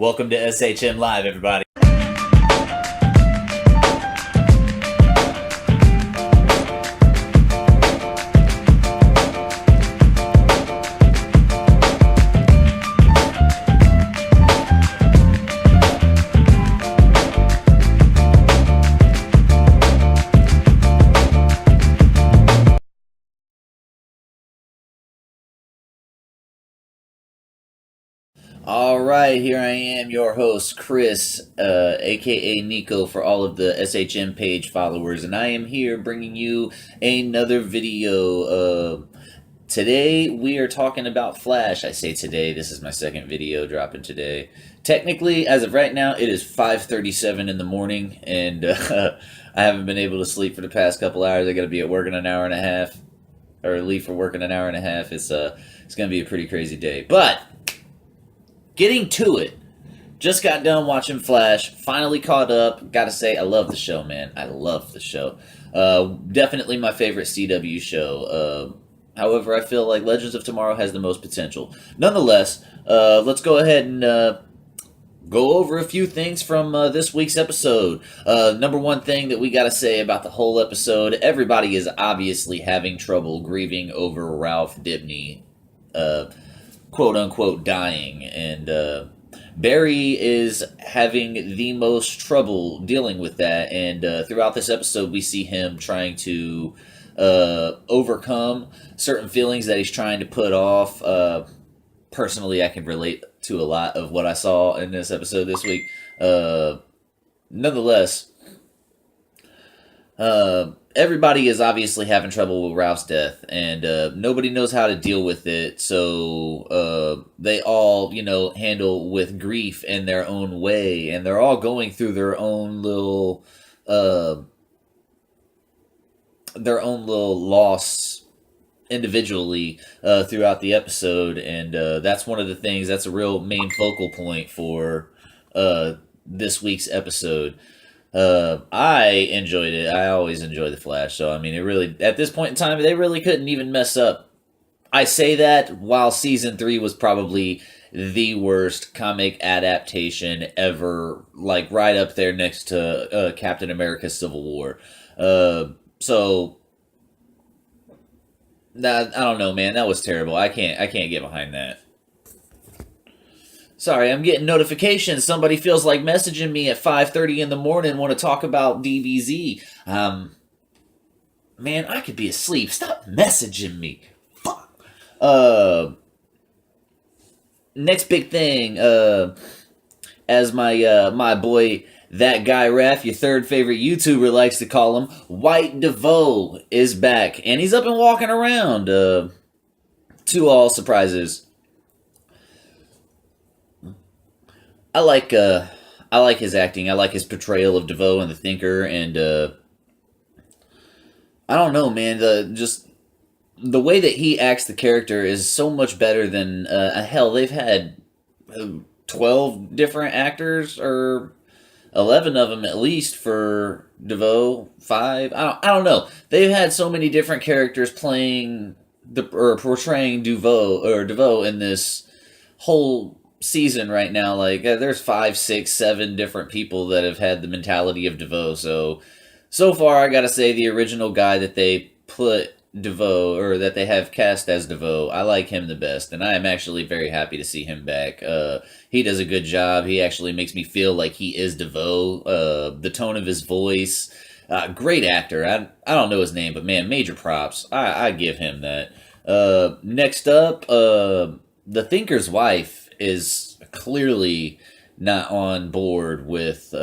Welcome to SHM Live, everybody. All right, here I am, your host, Chris, aka Nico, for all of the SHM page followers, and I am here bringing you another video. Today we are talking about Flash. I say today, this is my second video dropping today. Technically, as of right now, it is 5:37 in the morning, and I haven't been able to sleep for the past couple hours. I got to be at work in an hour and a half, or leave for work in an hour and a half. It's going to be a pretty crazy day, but getting to it, just got done watching Flash, finally caught up. Gotta say, I love the show, man. I love the show. Definitely my favorite CW show. However, I feel like Legends of Tomorrow has the most potential. Nonetheless, let's go ahead and go over a few things from this week's episode. Number one thing that we gotta say about the whole episode, everybody is obviously having trouble grieving over Ralph Dibny, quote-unquote dying, and Barry is having the most trouble dealing with that, and throughout this episode we see him trying to overcome certain feelings that he's trying to put off. Personally, I can relate to a lot of what I saw in this episode this week. Nonetheless, everybody is obviously having trouble with Ralph's death, and nobody knows how to deal with it, so they all, handle with grief in their own way, and they're all going through their own little loss individually throughout the episode, and that's one of the things, that's a real main focal point for this week's episode. I enjoyed it. I always enjoy The Flash. So, I mean, it really, at this point in time, they really couldn't even mess up. I say that while season 3 was probably the worst comic adaptation ever, like right up there next to Captain America Civil War. So, I don't know, man. That was terrible. I can't get behind that. Sorry, I'm getting notifications. Somebody feels like messaging me at 5:30 in the morning, want to talk about DBZ. Man, I could be asleep. Stop messaging me. Fuck. Next big thing, as my boy, that guy Raph, your third favorite YouTuber, likes to call him, White DeVoe is back, and he's up and walking around. To all surprises. I like his acting. I like his portrayal of DeVoe and the Thinker, and I don't know, man. The way that he acts the character is so much better than hell. They've had 12 different actors, or 11 of them at least for DeVoe. 5. I don't know. They've had so many different characters playing or portraying DeVoe in this whole season right now. Like, there's 5, 6, 7 different people that have had the mentality of DeVoe. So far, I gotta say, the original guy that they put DeVoe, or that they have cast as DeVoe, I like him the best, and I am actually very happy to see him back. He does a good job. He actually makes me feel like he is DeVoe. The tone of his voice, great actor. I don't know his name, but man, major props. I give him that. Next up, the Thinker's wife is clearly not on board with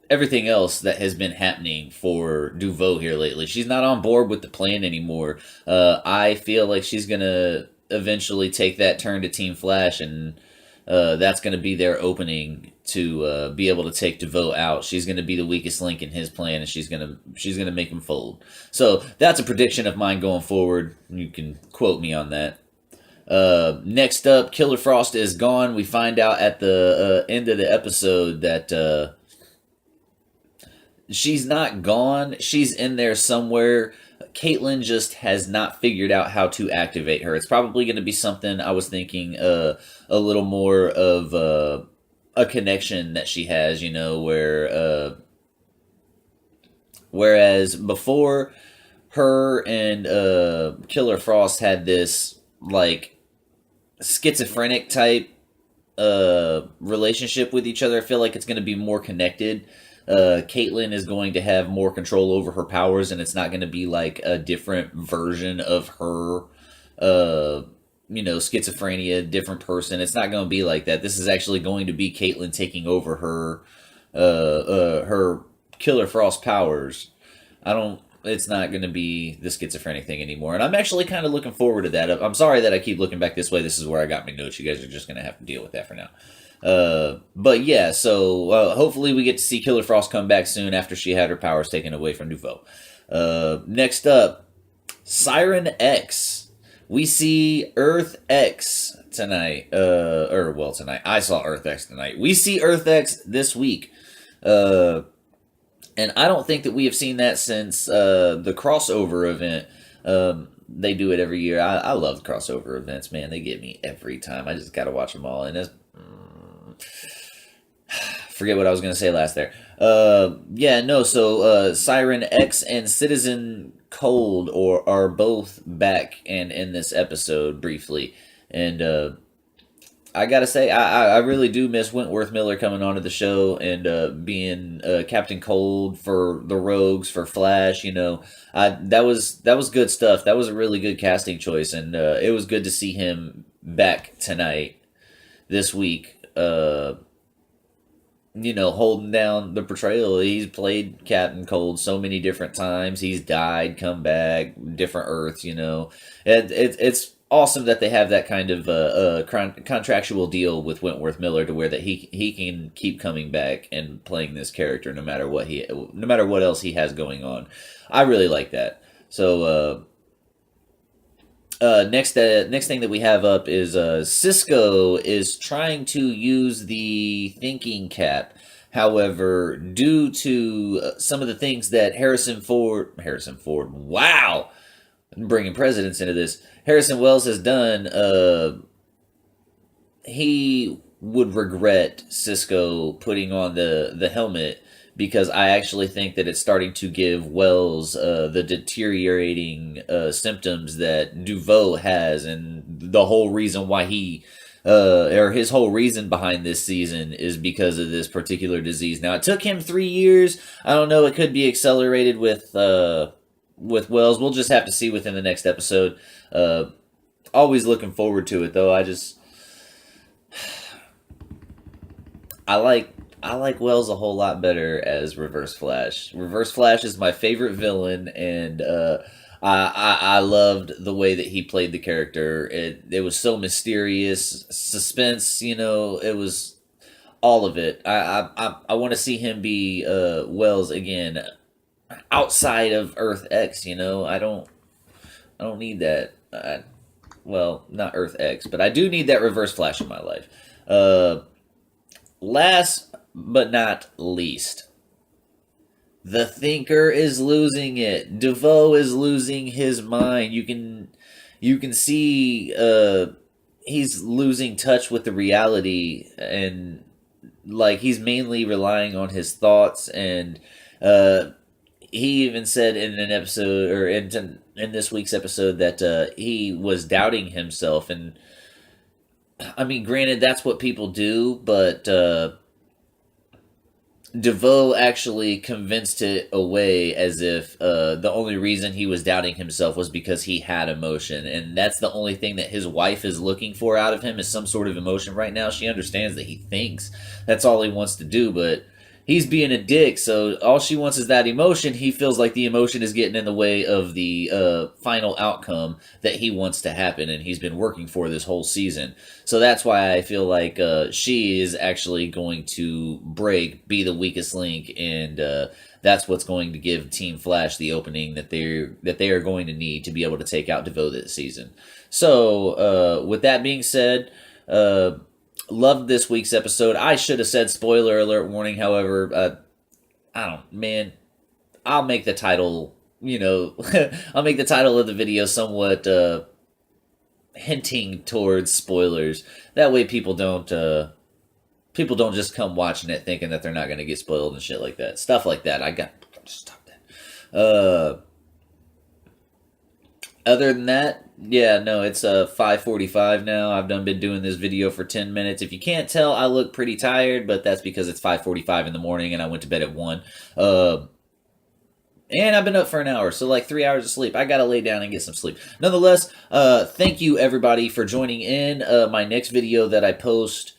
everything else that has been happening for DeVoe here lately. She's not on board with the plan anymore. I feel like she's going to eventually take that turn to Team Flash, and that's going to be their opening to be able to take DeVoe out. She's going to be the weakest link in his plan, and she's going to make him fold. So that's a prediction of mine going forward. You can quote me on that. Next up, Killer Frost is gone. We find out at the end of the episode that she's not gone. She's in there somewhere. Caitlin just has not figured out how to activate her. It's probably going to be something, I was thinking, a little more of a connection that she has, whereas before her and Killer Frost had this like schizophrenic type relationship with each other. I feel like it's going to be more connected. Caitlyn is going to have more control over her powers, and it's not going to be like a different version of her, schizophrenia, different person. It's not going to be like that. This is actually going to be Caitlyn taking over her Killer Frost powers. I don't. It's not going to be the schizophrenic thing anymore, and I'm actually kind of looking forward to that. I'm sorry that I keep looking back this way. This is where I got my notes. You guys are just going to have to deal with that for now. But yeah, so hopefully we get to see Killer Frost come back soon after she had her powers taken away from Nouveau. Next up, Siren X. We see Earth X tonight. Tonight. I saw Earth X tonight. We see Earth X this week. And I don't think that we have seen that since the crossover event. They do it every year. I love crossover events, man. They get me every time. I just got to watch them all. And it's, forget what I was going to say last there. So Siren X and Citizen Cold are both back and in this episode briefly. And I gotta say, I really do miss Wentworth Miller coming onto the show and being Captain Cold for the Rogues for Flash. That was good stuff. That was a really good casting choice, and it was good to see him back tonight, this week. Holding down the portrayal. He's played Captain Cold so many different times. He's died, come back, different Earths. It's awesome that they have that kind of contractual deal with Wentworth Miller to where that he can keep coming back and playing this character no matter what else he has going on. I really like that. So next thing that we have up is Cisco is trying to use the thinking cap. However, due to some of the things that Harrison Ford, wow, I'm bringing presidents into this. Harrison Wells has done, he would regret Cisco putting on the helmet because I actually think that it's starting to give Wells the deteriorating symptoms that Nouveau has, and the whole reason why his whole reason behind this season is because of this particular disease. Now, it took him 3 years. I don't know. It could be accelerated with Wells. We'll just have to see within the next episode. Always looking forward to it, though. I like Wells a whole lot better as Reverse Flash. Reverse Flash is my favorite villain, and I loved the way that he played the character. It was so mysterious, suspense. It was all of it. I want to see him be Wells again, outside of Earth X. I don't need that. Not Earth X, but I do need that Reverse Flash in my life. Last but not least, the Thinker is losing it. DeVoe is losing his mind. You can see he's losing touch with the reality, and like he's mainly relying on his thoughts. And he even said in an episode, or in this week's episode, that he was doubting himself. And I mean, granted, that's what people do, but DeVoe actually convinced it away as if the only reason he was doubting himself was because he had emotion. And that's the only thing that his wife is looking for out of him, is some sort of emotion right now. She understands that he thinks. That's all he wants to do, but he's being a dick, so all she wants is that emotion. He feels like the emotion is getting in the way of the final outcome that he wants to happen, and he's been working for this whole season. So that's why I feel like she is actually going to be the weakest link, and that's what's going to give Team Flash the opening that they are going to need to be able to take out DeVoe this season. So with that being said, loved this week's episode. I should have said spoiler alert warning. However, I'll make the title, I'll make the title of the video somewhat hinting towards spoilers. That way people don't People don't just come watching it thinking that they're not going to get spoiled and shit like that. Stuff like that. I got just stop that. Other than that, yeah, no, it's 5:45 now. I've been doing this video for 10 minutes. If you can't tell, I look pretty tired, but that's because it's 5:45 in the morning and I went to bed at 1. And I've been up for an hour, so like 3 hours of sleep. I gotta lay down and get some sleep. Nonetheless, thank you everybody for joining in. My next video that I post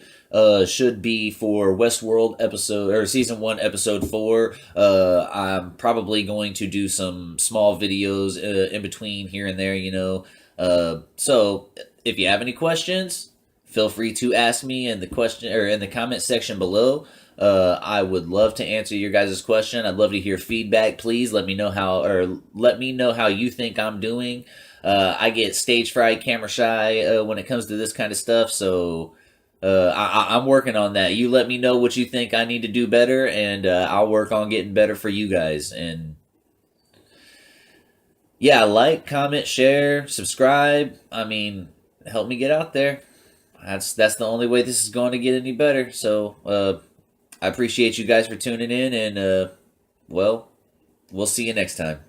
should be for Westworld episode or season 1, episode 4. I'm probably going to do some small videos in between here and there, you know. So if you have any questions, feel free to ask me in the question or in the comment section below. I would love to answer your guys' question. I'd love to hear feedback. Please let me know how you think I'm doing. I get stage fright, camera shy when it comes to this kind of stuff, so I'm working on that. You let me know what you think I need to do better, and I'll work on getting better for you guys. And yeah, like, comment, share, subscribe. I mean, help me get out there. That's the only way this is going to get any better. So I appreciate you guys for tuning in, and well, we'll see you next time.